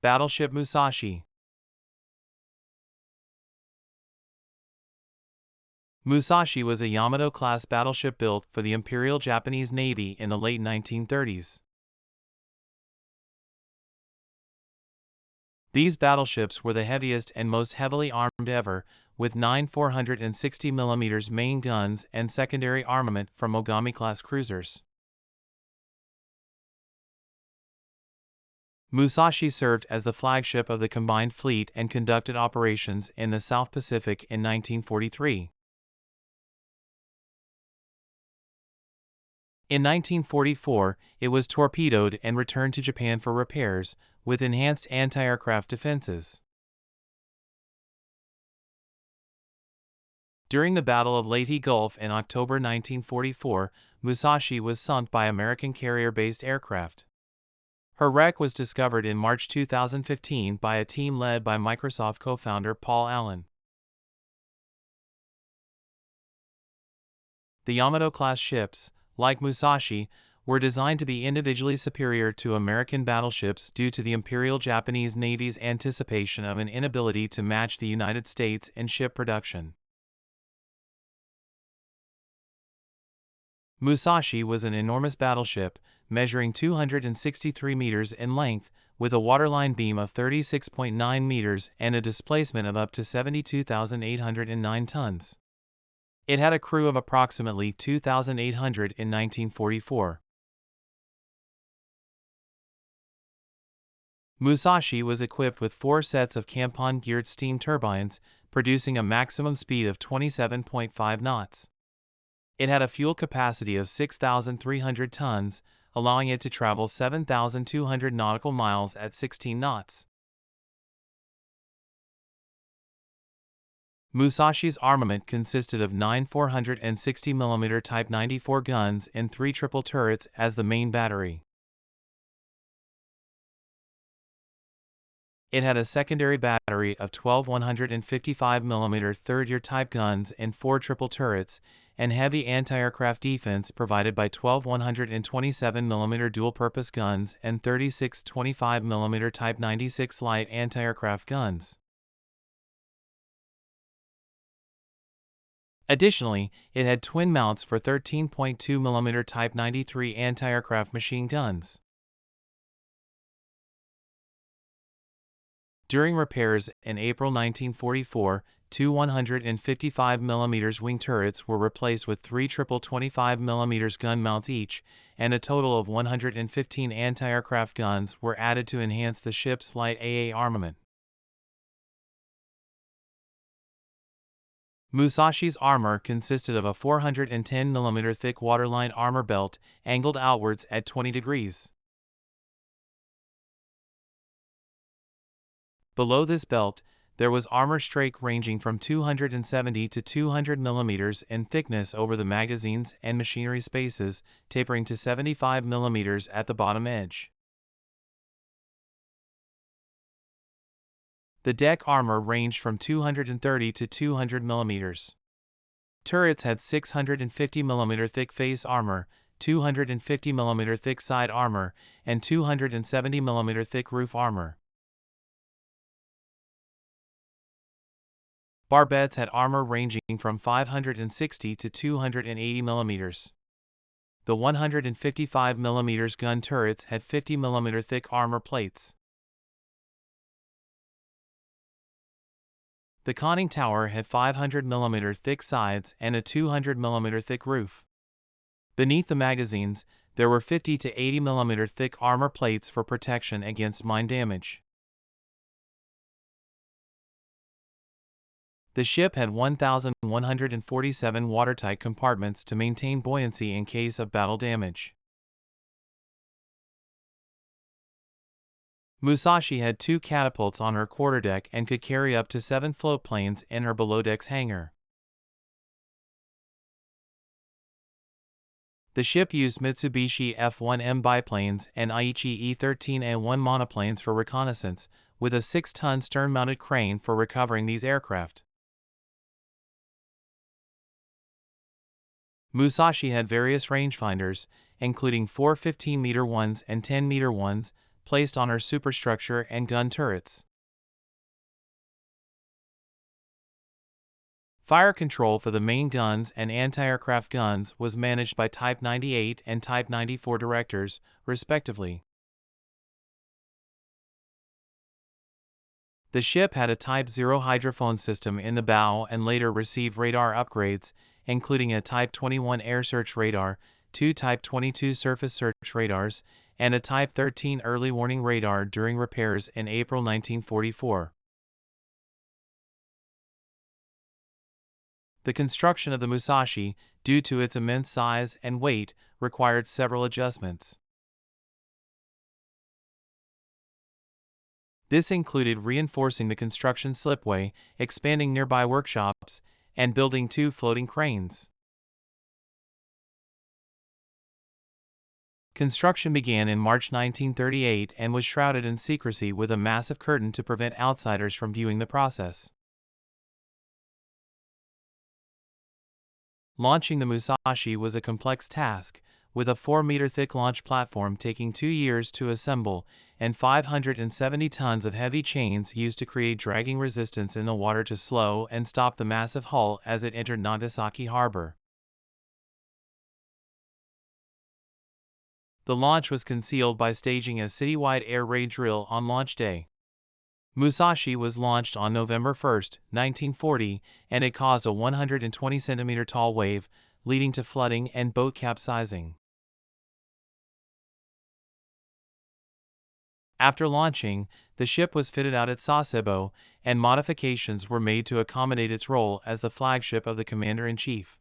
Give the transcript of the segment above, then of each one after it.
Battleship Musashi. Musashi was a Yamato-class battleship built for the Imperial Japanese Navy in the late 1930s. These battleships were the heaviest and most heavily armed ever, with 9 460mm main guns and secondary armament from Mogami-class cruisers. Musashi served as the flagship of the combined fleet and conducted operations in the South Pacific in 1943. In 1944, it was torpedoed and returned to Japan for repairs, with enhanced anti-aircraft defenses. During the Battle of Leyte Gulf in October 1944, Musashi was sunk by American carrier-based aircraft. Her wreck was discovered in March 2015 by a team led by Microsoft co-founder Paul Allen. The Yamato-class ships, like Musashi, were designed to be individually superior to American battleships due to the Imperial Japanese Navy's anticipation of an inability to match the United States in ship production. Musashi was an enormous battleship, measuring 263 meters in length, with a waterline beam of 36.9 meters and a displacement of up to 72,809 tons. It had a crew of approximately 2,800 in 1944. Musashi was equipped with 4 sets of Campan-geared steam turbines, producing a maximum speed of 27.5 knots. It had a fuel capacity of 6,300 tons, allowing it to travel 7,200 nautical miles at 16 knots. Musashi's armament consisted of 9 460mm Type 94 guns and 3 triple turrets as the main battery. It had a secondary battery of 12 155mm third-year type guns and 4 triple turrets, and heavy anti-aircraft defense provided by 12 127mm dual-purpose guns and 36 25mm Type 96 light anti-aircraft guns. Additionally, it had twin mounts for 13.2mm Type 93 anti-aircraft machine guns. During repairs in April 1944, 2 155mm wing turrets were replaced with 3 triple 25mm gun mounts each, and a total of 115 anti-aircraft guns were added to enhance the ship's light AA armament. Musashi's armor consisted of a 410mm thick waterline armor belt, angled outwards at 20 degrees. Below this belt, there was armor strake ranging from 270 to 200 mm in thickness over the magazines and machinery spaces, tapering to 75 mm at the bottom edge. The deck armor ranged from 230 to 200 mm. Turrets had 650 mm thick face armor, 250 mm thick side armor, and 270 mm thick roof armor. Barbettes had armor ranging from 560 to 280 mm. The 155 mm gun turrets had 50 mm thick armor plates. The conning tower had 500 mm thick sides and a 200 mm thick roof. Beneath the magazines, there were 50 to 80 mm thick armor plates for protection against mine damage. The ship had 1,147 watertight compartments to maintain buoyancy in case of battle damage. Musashi had 2 catapults on her quarterdeck and could carry up to 7 floatplanes in her below-decks hangar. The ship used Mitsubishi F-1M biplanes and Aichi E-13A1 monoplanes for reconnaissance, with a 6-ton stern-mounted crane for recovering these aircraft. Musashi had various rangefinders, including 4 15-meter ones and 10-meter ones, placed on her superstructure and gun turrets. Fire control for the main guns and anti-aircraft guns was managed by Type 98 and Type 94 directors, respectively. The ship had a Type 0 hydrophone system in the bow and later received radar upgrades, including a Type 21 air search radar, 2 Type 22 surface search radars, and a Type 13 early warning radar during repairs in April 1944. The construction of the Musashi, due to its immense size and weight, required several adjustments. This included reinforcing the construction slipway, expanding nearby workshops, and building 2 floating cranes. Construction began in March 1938 and was shrouded in secrecy with a massive curtain to prevent outsiders from viewing the process. Launching the Musashi was a complex task, with a 4-meter-thick launch platform taking 2 years to assemble, and 570 tons of heavy chains used to create dragging resistance in the water to slow and stop the massive hull as it entered Nagasaki harbor. The launch was concealed by staging a citywide air raid drill on launch day. Musashi was launched on November 1, 1940, and it caused a 120-centimeter tall wave, leading to flooding and boat capsizing. After launching, the ship was fitted out at Sasebo, and modifications were made to accommodate its role as the flagship of the Commander-in-Chief.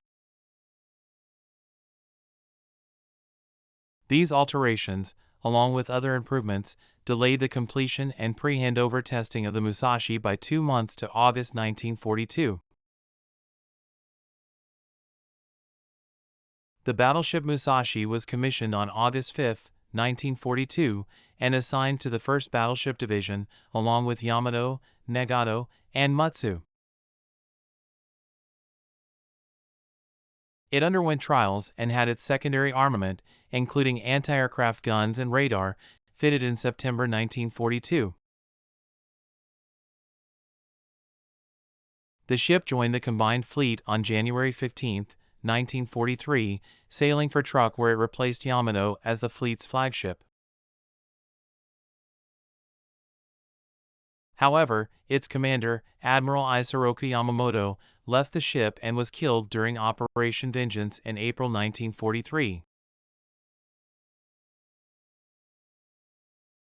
These alterations, along with other improvements, delayed the completion and pre-handover testing of the Musashi by 2 months to August 1942. The battleship Musashi was commissioned on August 5, 1942, and assigned to the 1st Battleship Division, along with Yamato, Nagato, and Mutsu. It underwent trials and had its secondary armament, including anti-aircraft guns and radar, fitted in September 1942. The ship joined the combined fleet on January 15, 1943, sailing for Truk where it replaced Yamato as the fleet's flagship. However, its commander, Admiral Isoroku Yamamoto, left the ship and was killed during Operation Vengeance in April 1943.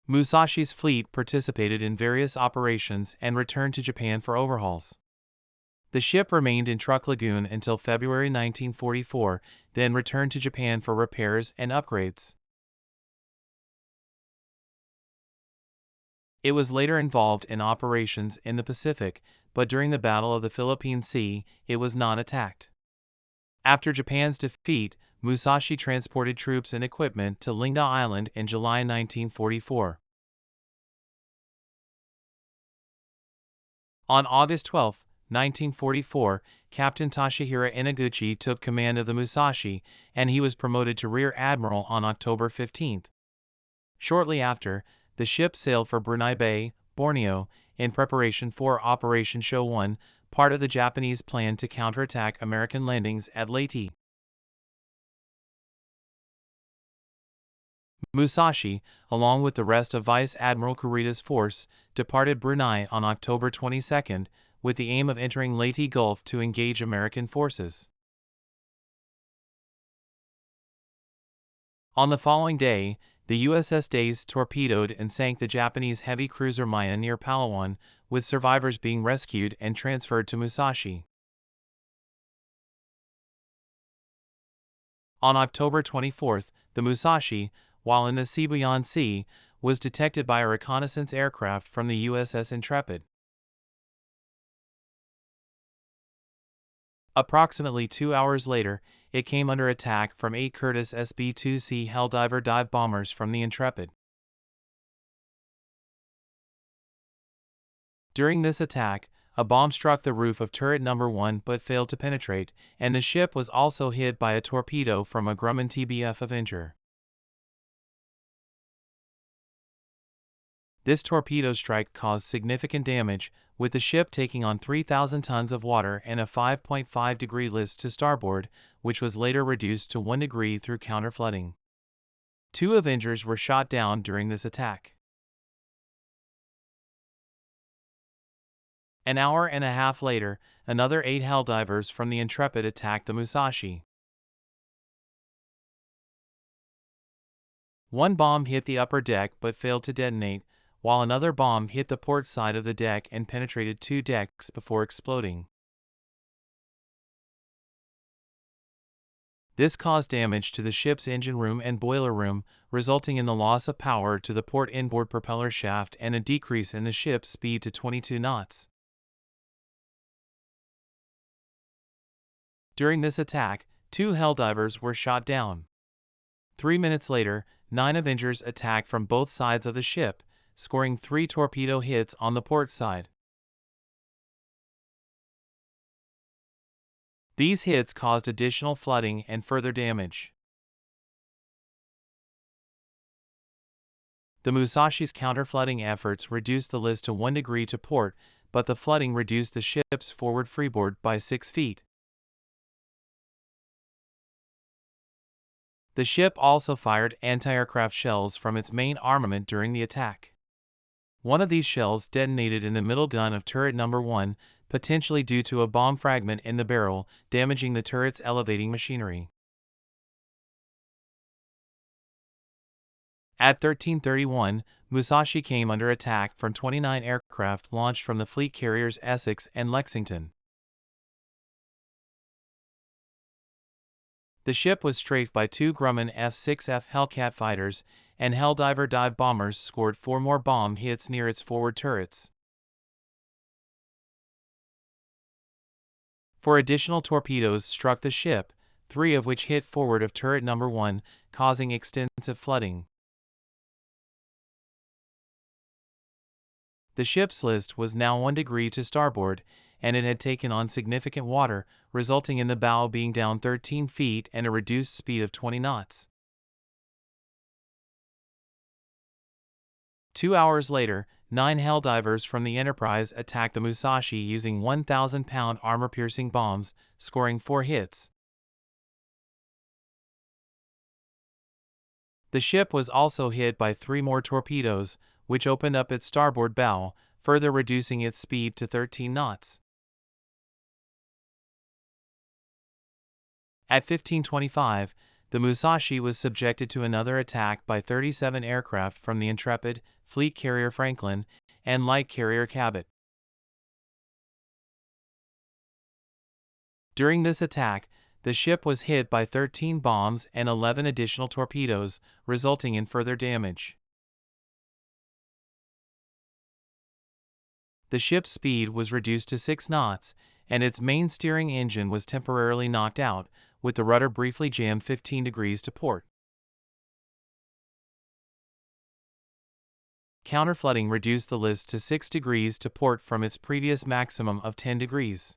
Musashi's fleet participated in various operations and returned to Japan for overhauls. The ship remained in Truk Lagoon until February 1944, then returned to Japan for repairs and upgrades. It was later involved in operations in the Pacific, but during the Battle of the Philippine Sea, it was not attacked. After Japan's defeat, Musashi transported troops and equipment to Lingda Island in July 1944. On August 12, 1944, Captain Toshihiro Inaguchi took command of the Musashi, and he was promoted to Rear Admiral on October 15. Shortly after, the ship sailed for Brunei Bay, Borneo, in preparation for Operation Show 1, part of the Japanese plan to counterattack American landings at Leyte. Musashi, along with the rest of Vice Admiral Kurita's force, departed Brunei on October 22, with the aim of entering Leyte Gulf to engage American forces. On the following day, the USS Days torpedoed and sank the Japanese heavy cruiser Maya near Palawan, with survivors being rescued and transferred to Musashi. On October 24, the Musashi, while in the Sibuyan Sea, was detected by a reconnaissance aircraft from the USS Intrepid. Approximately 2 hours later, it came under attack from 8 Curtiss SB-2C Helldiver dive bombers from the Intrepid. During this attack, a bomb struck the roof of turret number 1 but failed to penetrate, and the ship was also hit by a torpedo from a Grumman TBF Avenger. This torpedo strike caused significant damage, with the ship taking on 3,000 tons of water and a 5.5-degree list to starboard, which was later reduced to 1 degree through counterflooding. 2 Avengers were shot down during this attack. An hour and a half later, another 8 Helldivers from the Intrepid attacked the Musashi. One bomb hit the upper deck but failed to detonate, while another bomb hit the port side of the deck and penetrated 2 decks before exploding. This caused damage to the ship's engine room and boiler room, resulting in the loss of power to the port inboard propeller shaft and a decrease in the ship's speed to 22 knots. During this attack, 2 Helldivers were shot down. 3 minutes later, 9 Avengers attacked from both sides of the ship, scoring 3 torpedo hits on the port side. These hits caused additional flooding and further damage. The Musashi's counter-flooding efforts reduced the list to 1 degree to port, but the flooding reduced the ship's forward freeboard by 6 feet. The ship also fired anti-aircraft shells from its main armament during the attack. One of these shells detonated in the middle gun of turret number 1, potentially due to a bomb fragment in the barrel, damaging the turret's elevating machinery. At 13:31, Musashi came under attack from 29 aircraft launched from the fleet carriers Essex and Lexington. The ship was strafed by 2 Grumman F-6F Hellcat fighters, and Helldiver dive bombers scored 4 more bomb hits near its forward turrets. 4 additional torpedoes struck the ship, 3 of which hit forward of turret number 1, causing extensive flooding. The ship's list was now 1 degree to starboard, and it had taken on significant water, resulting in the bow being down 13 feet and a reduced speed of 20 knots. 2 hours later, 9 Helldivers from the Enterprise attacked the Musashi using 1,000-pound armor-piercing bombs, scoring 4 hits. The ship was also hit by 3 more torpedoes, which opened up its starboard bow, further reducing its speed to 13 knots. At 15:25, the Musashi was subjected to another attack by 37 aircraft from the Intrepid, fleet carrier Franklin, and light carrier Cabot. During this attack, the ship was hit by 13 bombs and 11 additional torpedoes, resulting in further damage. The ship's speed was reduced to 6 knots, and its main steering engine was temporarily knocked out, with the rudder briefly jammed 15 degrees to port. Counterflooding reduced the list to 6 degrees to port from its previous maximum of 10 degrees.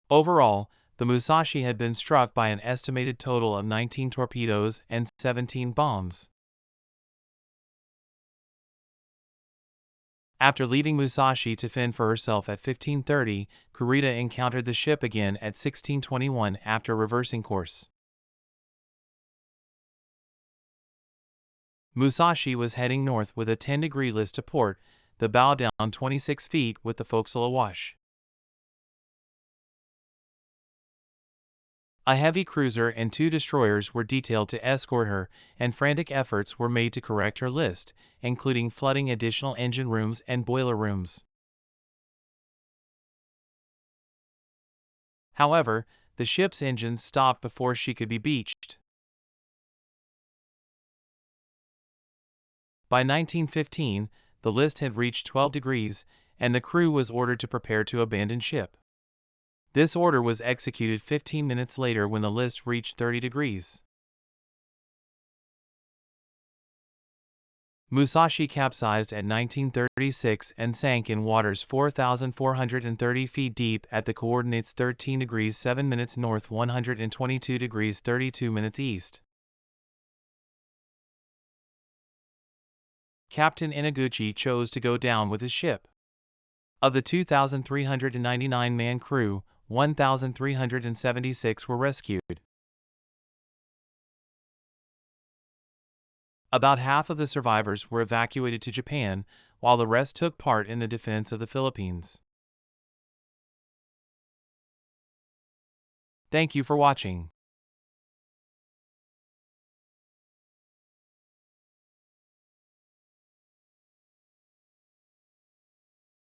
Overall, the Musashi had been struck by an estimated total of 19 torpedoes and 17 bombs. After leaving Musashi to fend for herself at 15:30, Kurita encountered the ship again at 16:21 after reversing course. Musashi was heading north with a 10-degree list to port, the bow down 26 feet with the forecastle awash. A heavy cruiser and 2 destroyers were detailed to escort her, and frantic efforts were made to correct her list, including flooding additional engine rooms and boiler rooms. However, the ship's engines stopped before she could be beached. By 1915, the list had reached 12 degrees, and the crew was ordered to prepare to abandon ship. This order was executed 15 minutes later when the list reached 30 degrees. Musashi capsized at 1936 and sank in waters 4,430 feet deep at the coordinates 13 degrees 7 minutes north, 122 degrees 32 minutes east. Captain Inaguchi chose to go down with his ship. Of the 2,399-man crew, 1,376 were rescued. About half of the survivors were evacuated to Japan, while the rest took part in the defense of the Philippines. Thank you for watching.